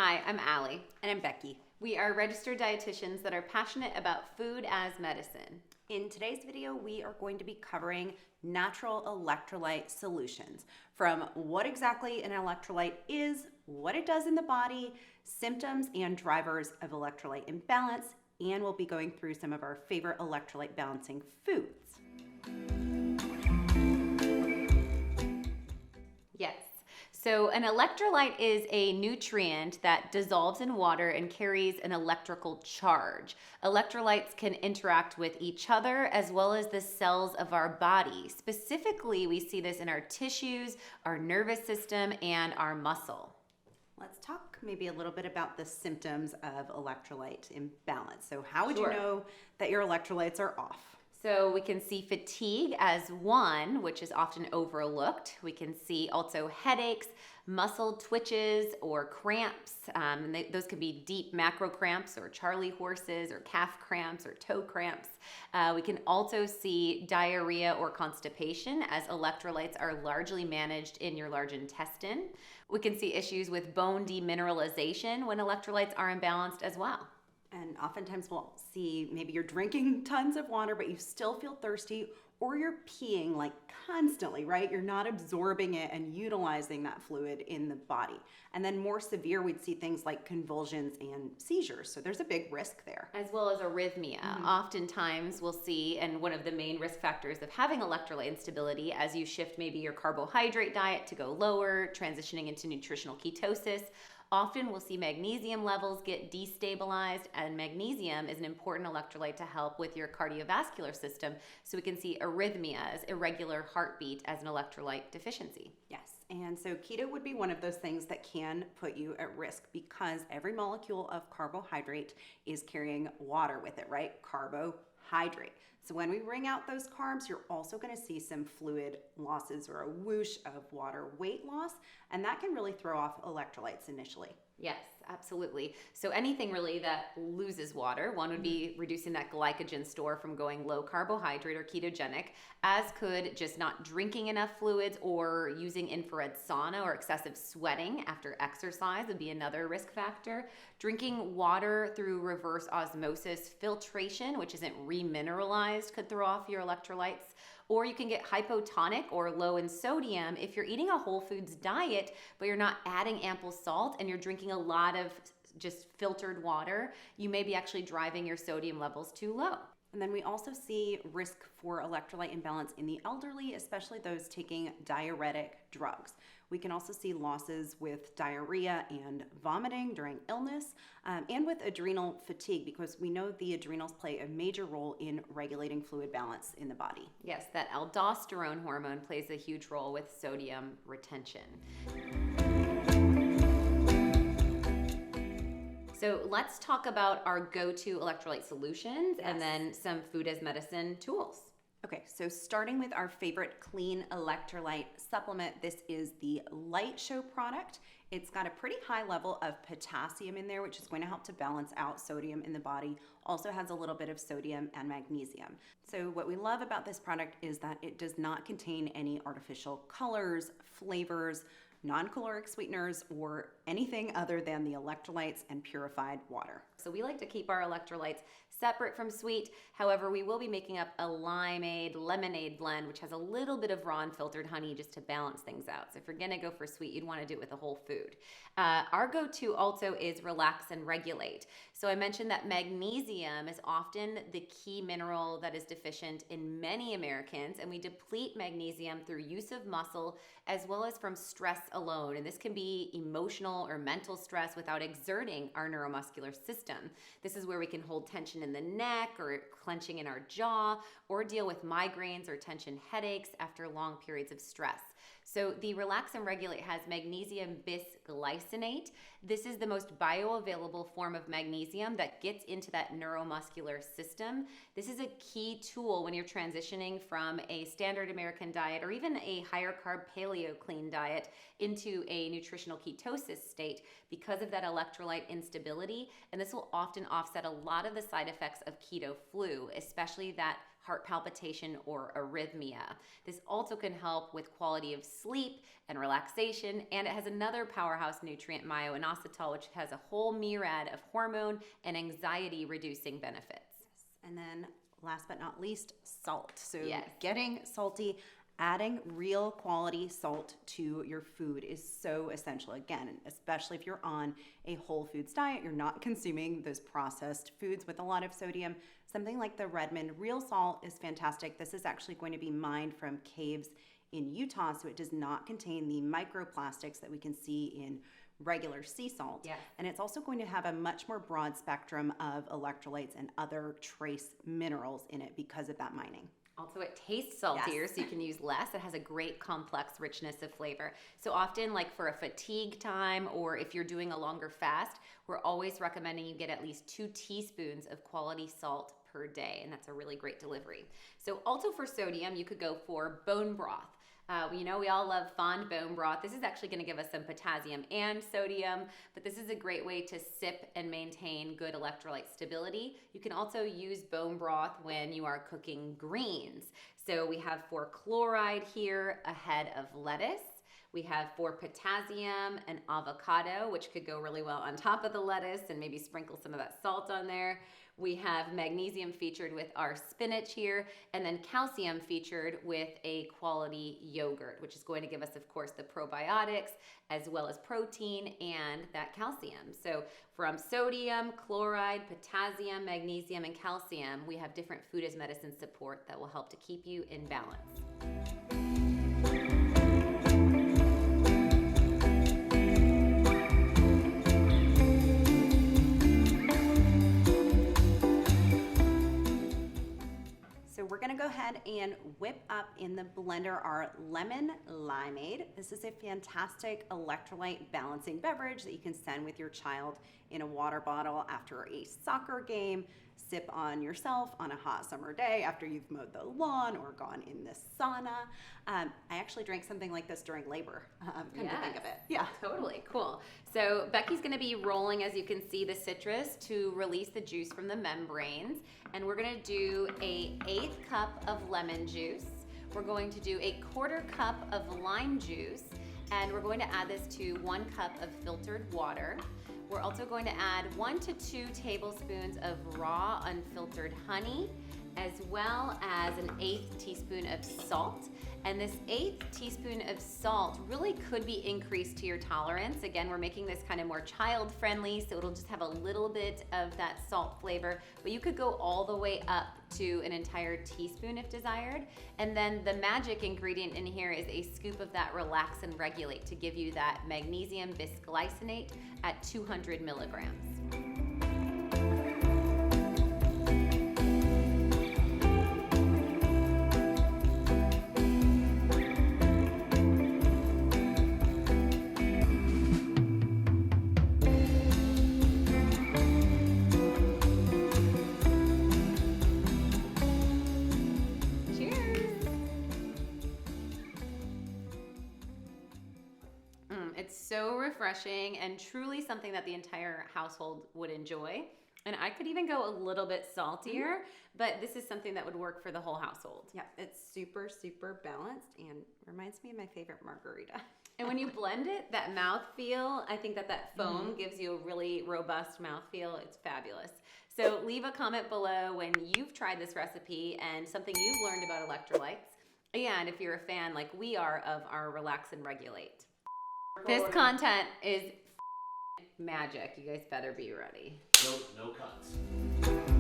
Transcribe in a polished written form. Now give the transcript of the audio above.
Hi, I'm Allie. And I'm Becky. We are registered dietitians that are passionate about food as medicine. In today's video, we are going to be covering natural electrolyte solutions, from what exactly an electrolyte is, what it does in the body, symptoms and drivers of electrolyte imbalance, and we'll be going through some of our favorite electrolyte balancing foods. Yes. So an electrolyte is a nutrient that dissolves in water and carries an electrical charge. Electrolytes can interact with each other as well as the cells of our body. Specifically, we see this in our tissues, our nervous system, and our muscle. Let's talk maybe a little bit about the symptoms of electrolyte imbalance. So how would Sure. you know that your electrolytes are off? So we can see fatigue as one, which is often overlooked. We can see also headaches, muscle twitches, or cramps. Those can be deep macro cramps or Charlie horses or calf cramps or toe cramps. We can also see diarrhea or constipation, as electrolytes are largely managed in your large intestine. We can see issues with bone demineralization when electrolytes are imbalanced as well. And oftentimes we'll see maybe you're drinking tons of water, but you still feel thirsty, or you're peeing like constantly, right? You're not absorbing it and utilizing that fluid in the body. And then more severe, we'd see things like convulsions and seizures. So there's a big risk there. As well as arrhythmia. Oftentimes we'll see, and one of the main risk factors of having electrolyte instability, as you shift maybe your carbohydrate diet to go lower, transitioning into nutritional ketosis, often we'll see magnesium levels get destabilized, and magnesium is an important electrolyte to help with your cardiovascular system. So we can see arrhythmias, irregular heartbeat, as an electrolyte deficiency. Yes, and so keto would be one of those things that can put you at risk because every molecule of carbohydrate is carrying water with it, right? Carbohydrate. So when we wring out those carbs, you're also going to see some fluid losses or a whoosh of water weight loss, and that can really throw off electrolytes initially. Yes, absolutely. So anything really that loses water, one would be reducing that glycogen store from going low carbohydrate or ketogenic, as could just not drinking enough fluids or using infrared sauna or excessive sweating after exercise would be another risk factor. Drinking water through reverse osmosis filtration, which isn't remineralized, could throw off your electrolytes. Or you can get hypotonic or low in sodium if you're eating a whole foods diet, but you're not adding ample salt and you're drinking a lot of just filtered water. You may be actually driving your sodium levels too low. And then we also see risk for electrolyte imbalance in the elderly, especially those taking diuretic drugs. We can also see losses with diarrhea and vomiting during illness, and with adrenal fatigue, because we know the adrenals play a major role in regulating fluid balance in the body. Yes, that aldosterone hormone plays a huge role with sodium retention. So let's talk about our go-to electrolyte solutions and then some food as medicine tools. Okay, so starting with our favorite clean electrolyte supplement, this is the Light Show product. It's got a pretty high level of potassium in there, which is going to help to balance out sodium in the body. Also has a little bit of sodium and magnesium. So what we love about this product is that it does not contain any artificial colors, flavors, non-caloric sweeteners, or anything other than the electrolytes and purified water. So we like to keep our electrolytes separate from sweet. However, we will be making up a limeade lemonade blend, which has a little bit of raw unfiltered honey just to balance things out. So if you're gonna go for sweet, you'd wanna do it with a whole food. Our go-to also is relax and regulate. So I mentioned that magnesium is often the key mineral that is deficient in many Americans, and we deplete magnesium through use of muscle as well as from stress alone. And this can be emotional or mental stress without exerting our neuromuscular system. This is where we can hold tension in the neck or clenching in our jaw, or deal with migraines or tension headaches after long periods of stress. So the Relax and Regulate has magnesium bisglycinate. This is the most bioavailable form of magnesium that gets into that neuromuscular system. This is a key tool when you're transitioning from a standard American diet or even a higher carb paleo clean diet into a nutritional ketosis state because of that electrolyte instability. And this will will often offset a lot of the side effects of keto flu, especially that heart palpitation or arrhythmia. This also can help with quality of sleep and relaxation, and it has another powerhouse nutrient, myo-inositol, which has a whole myriad of hormone and anxiety reducing benefits. And then last but not least, salt. So Yes. getting salty, adding real quality salt to your food is so essential. Again, especially if you're on a whole foods diet, you're not consuming those processed foods with a lot of sodium. Something like the Redmond Real Salt is fantastic. This is actually going to be mined from caves in Utah, so it does not contain the microplastics that we can see in regular sea salt. Yes. And it's also going to have a much more broad spectrum of electrolytes and other trace minerals in it because of that mining. Also, it tastes saltier, Yes. so you can use less. It has a great complex richness of flavor. So often, like for a fatigue time or if you're doing a longer fast, we're always recommending you get at least 2 teaspoons of quality salt per day, and that's a really great delivery. So also for sodium, you could go for bone broth. We all love fond bone broth. This is actually going to give us some potassium and sodium, but this is a great way to sip and maintain good electrolyte stability. You can also use bone broth when you are cooking greens. So we have for chloride here ahead of lettuce. We have for potassium and avocado, which could go really well on top of the lettuce, and maybe sprinkle some of that salt on there. We have magnesium featured with our spinach here, and then calcium featured with a quality yogurt, which is going to give us, of course, the probiotics as well as protein and that calcium. So from sodium, chloride, potassium, magnesium, and calcium, we have different food as medicine support that will help to keep you in balance. So we're gonna go ahead and whip up in the blender our lemon limeade. This is a fantastic electrolyte balancing beverage that you can send with your child in a water bottle after a soccer game, sip on yourself on a hot summer day after you've mowed the lawn or gone in the sauna. I actually drank something like this during labor, come to think of it. Yeah. Totally, cool. So Becky's gonna be rolling, as you can see, the citrus to release the juice from the membranes. And we're gonna do a 1/8 cup of lemon juice. We're going to do a 1/4 cup of lime juice. And we're going to add this to 1 cup of filtered water. We're also going to add 1 to 2 tablespoons of raw unfiltered honey, as well as an 1/8 teaspoon of salt. And this 1/8 teaspoon of salt really could be increased to your tolerance. Again, we're making this kind of more child friendly, so it'll just have a little bit of that salt flavor, but you could go all the way up to an entire teaspoon if desired. And then the magic ingredient in here is a scoop of that relax and regulate to give you that magnesium bisglycinate at 200 milligrams. It's so refreshing and truly something that the entire household would enjoy. And I could even go a little bit saltier, but this is something that would work for the whole household. Yeah, it's super, super balanced and reminds me of my favorite margarita. And when you blend it, that mouthfeel, I think that foam gives you a really robust mouthfeel. It's fabulous. So leave a comment below when you've tried this recipe and something you've learned about electrolytes. And if you're a fan like we are of our relax and regulate. This content is magic. You guys better be ready. No cuts.